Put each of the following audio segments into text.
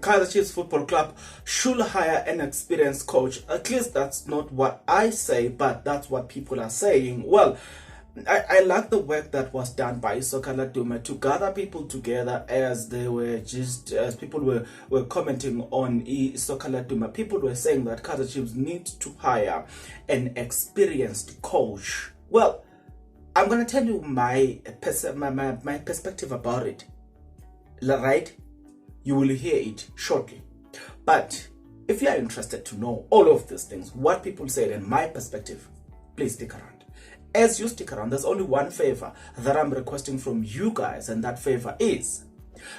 Kaizer Chiefs Football Club should hire an experienced coach. At least that's not what I say, but that's what people are saying. Well, I like the work that was done by Isokala Duma to gather people together as they were as people were commenting on Isokala Duma. People were saying that Kaizer Chiefs need to hire an experienced coach. Well, I'm going to tell you my perspective about it. Right? You will hear it shortly. But if you are interested to know all of these things, what people said and my perspective, please stick around. As you stick around, there's only one favor that I'm requesting from you guys, and that favor is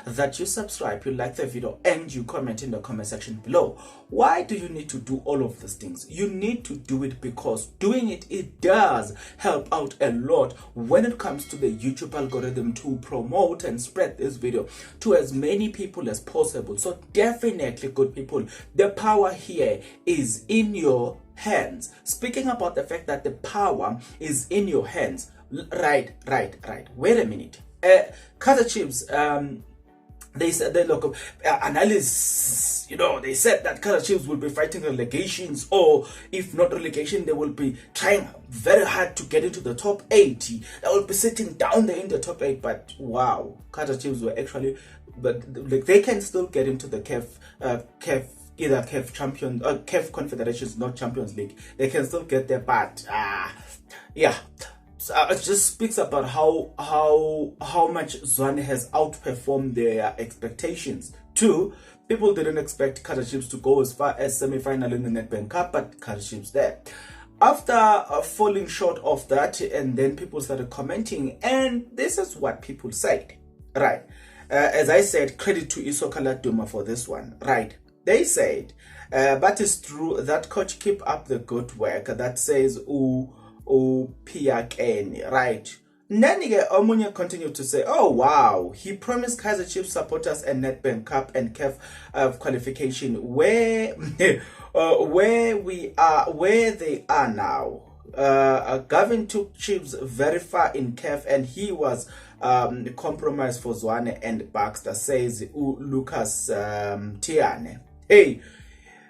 that you subscribe, you like the video, and you comment in the comment section below. Why do you need to do all of these things? You need to do it because doing it does help out a lot when it comes to the YouTube algorithm to promote and spread this video to as many people as possible. So definitely, good people, the power here is in your hands. Speaking about the fact that the power is in your hands, right. Wait a minute. Kaizer Chiefs, they said they look analysts, they said that Kaizer Chiefs will be fighting relegations, or if not relegation, they will be trying very hard to get into the top 80. They will be sitting down there in the top 8. But wow, Kaizer Chiefs were actually, but like, they can still get into the either CAF Champions or CAF Confederations, not Champions League. They can still get there, but yeah. So it just speaks about how much Zwane has outperformed their expectations. 2, people didn't expect Kaizer Chiefs to go as far as semi-final in the Nedbank Cup, but Kaizer Chiefs there. After falling short of that, and then people started commenting, and this is what people said. Right, as I said, credit to Isokala Duma for this one. Right. They said, but it's true that coach keep up the good work. That says, Piakeni, right? Nanige Omunya continued to say, oh wow, he promised Kaizer Chiefs supporters a Nedbank Cup and CAF qualification where they are now. Gavin took Chiefs very far in CAF, and he was compromised for Zwane and Baxter, says Lucas Tiane. Hey,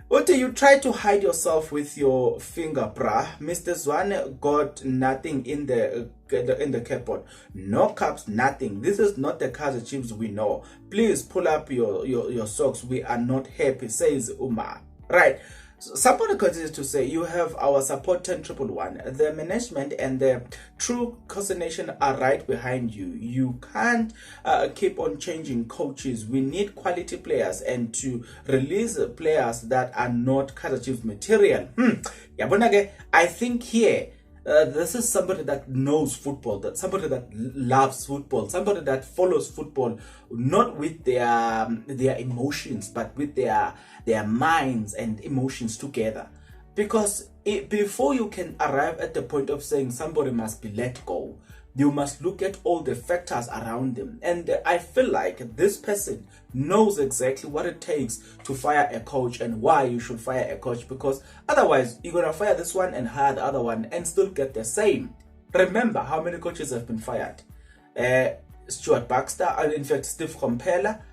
what do you try to hide yourself with your finger, brah? Mr. Zwane got nothing in the cupboard. No cups, nothing. This is not the Kaizer Chiefs we know. Please pull up your socks. We are not happy, says Umar. Right. So somebody continues to say, you have our support 10-111. The management and the true coordination are right behind you. You can't keep on changing coaches. We need quality players, and to release players that are not Kaizer Chiefs material. I think here, this is somebody that knows football, that somebody that loves football, somebody that follows football, not with their emotions, but with their minds and emotions together. Because before you can arrive at the point of saying somebody must be let go, you must look at all the factors around them. And I feel like this person knows exactly what it takes to fire a coach and why you should fire a coach, because otherwise you're going to fire this one and hire the other one and still get the same. Remember how many coaches have been fired. Stuart Baxter, in fact Steve Compella,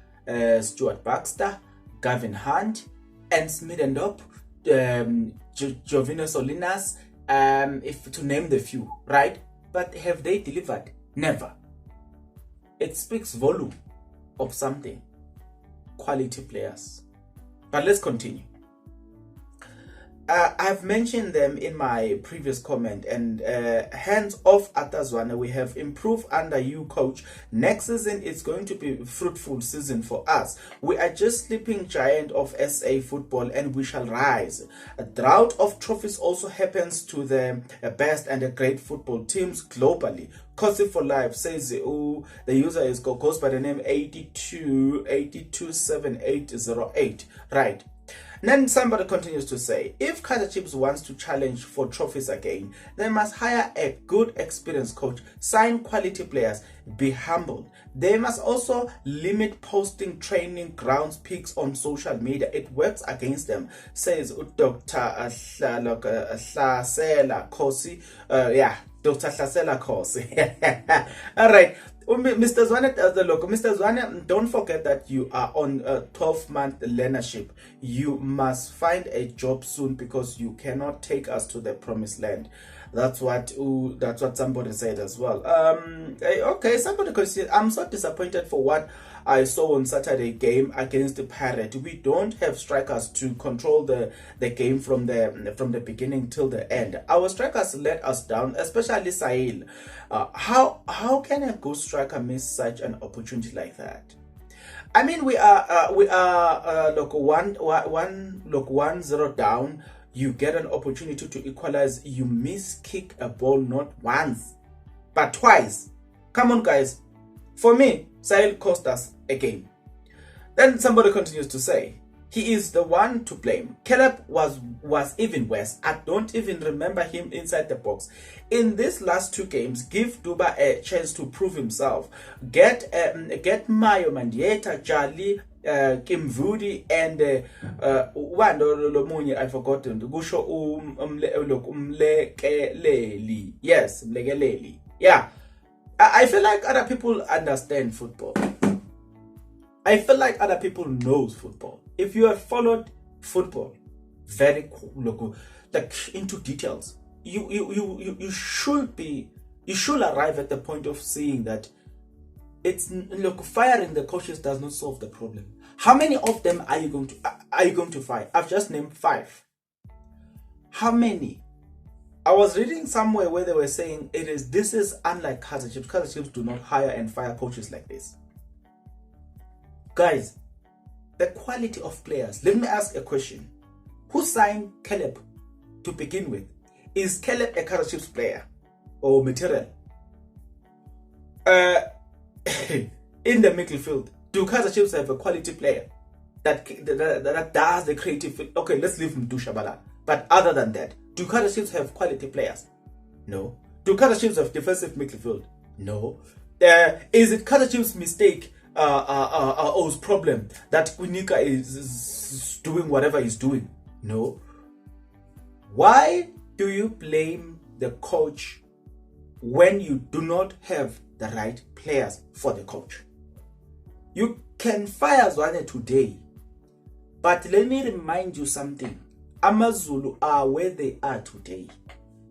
Stuart Baxter, Gavin Hunt, and Smith and Up, Jovino Solinas, if to name the few, right? But have they delivered? Never. It speaks volume of something. Quality players. But let's continue. I've mentioned them in my previous comment, and hands off Atazwane. We have improved under you, coach. Next season is going to be a fruitful season for us. We are just sleeping giant of SA football, and we shall rise. A drought of trophies also happens to the best and the great football teams globally. Cozy for life, says the user goes by the name 827808. Right. Then somebody continues to say, if Kaizer Chiefs wants to challenge for trophies again, they must hire a good experienced coach, sign quality players, be humble. They must also limit posting training grounds pics on social media. It works against them, says Dr. Hlasela Kosi. Dr. Hlasela Khosi. All right. Mr. Zwane does the look. Mr. Zwane, don't forget that you are on a 12-month learnership. You must find a job soon because you cannot take us to the promised land. That's what somebody said as well. Okay, somebody could say, I'm so disappointed for what I saw on Saturday game against the Pirate. We don't have strikers to control the game from the beginning till the end. Our strikers let us down, especially Sahil. How can a good striker miss such an opportunity like that? I mean, we are 1-0 down. You get an opportunity to equalize. You miss kick a ball not once, but twice. Come on, guys. For me, Sahil cost us a game. Then somebody continues to say, he is the one to blame. Caleb was even worse. I don't even remember him inside the box. In these last 2 games, give Duba a chance to prove himself. Get Mayo Mandieta, Jali, Kimvudi, and I forgot him. Gusho Umlekeleli. Yes, Umlekeleli. Yeah. I feel like other people understand football. I feel like other people knows football. If you have followed football very cool, like into details, you should arrive at the point of seeing that it's firing the coaches does not solve the problem. How many of them are you going to fire? I've just named 5. How many? I was reading somewhere where they were saying this is unlike Kaizer Chiefs. Kaizer Chiefs do not hire and fire coaches like this. Guys, the quality of players. Let me ask a question. Who signed Caleb to begin with? Is Caleb a Kaizer Chiefs player or material? In the midfield, do Kaizer Chiefs have a quality player that does the creative? Okay, let's leave him to Shabala. But other than that, do Kaizer Chiefs have quality players? No. Do Kaizer Chiefs have defensive midfield? No. Is it Kaizer Chiefs' mistake or problem that Kunika is doing whatever he's doing? No. Why do you blame the coach when you do not have the right players for the coach? You can fire Zwane today, but let me remind you something. Amazulu are where they are today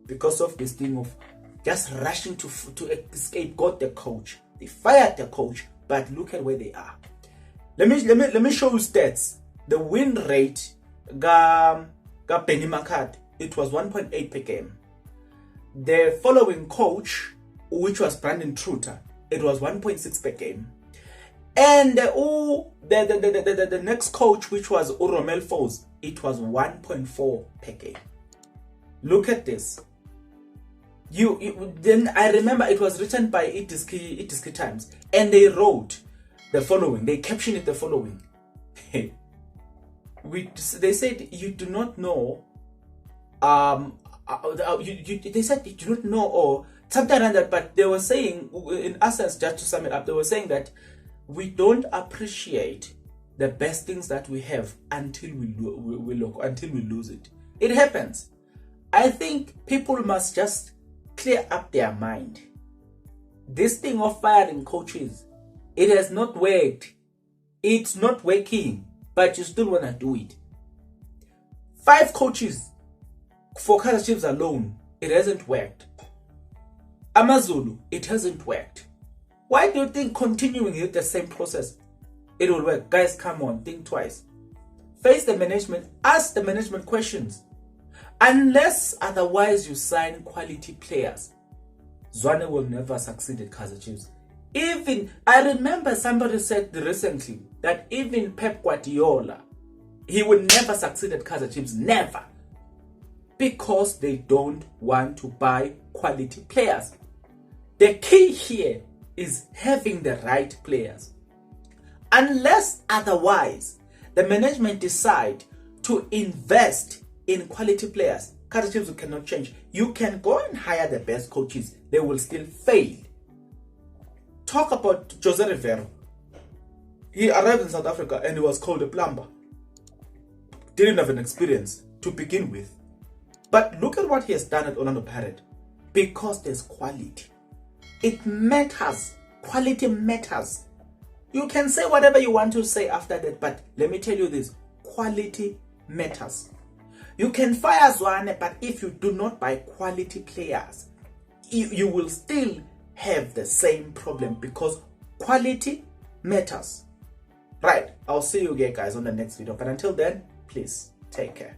because of this thing of just rushing to escape. Got the coach, they fired the coach, but look at where they are. Let me show you stats. The win rate ga Benny Makad, it was 1.8 per game. The following coach, which was Brandon Truter, it was 1.6 per game. And the next coach, which was Romel Foles, it was 1.4 per game. Look at this. Then I remember it was written by Itiski Times, and they wrote the following. They captioned it the following. They said you do not know. They said you do not know or something like that. But they were saying, in essence, just to sum it up, they were saying that we don't appreciate the best things that we have until we lose it. It happens. I think people must just clear up their mind. This thing of firing coaches, it has not worked. It's not working, but you still want to do it. 5 coaches for Kaizer Chiefs alone, it hasn't worked. Amazulu, it hasn't worked. Why do you think continuing with the same process, it will work? Guys, come on, think twice. Face the management, ask the management questions. Unless otherwise you sign quality players, Zwane will never succeed at Kaizer Chiefs. Even, I remember somebody said recently that even Pep Guardiola, he would never succeed at Kaizer Chiefs, never. Because they don't want to buy quality players. The key here is having the right players. Unless otherwise, the management decide to invest in quality players, Kaizer Chiefs cannot change. You can go and hire the best coaches, they will still fail. Talk about Jose Rivero. He arrived in South Africa and he was called a plumber. Didn't have an experience to begin with. But look at what he has done at Orlando Pirates. because there's quality. It matters. Quality matters. You can say whatever you want to say after that, but let me tell you this, quality matters. You can fire Zwane, but if you do not buy quality players, you will still have the same problem because quality matters. Right, I'll see you again guys on the next video, but until then, please take care.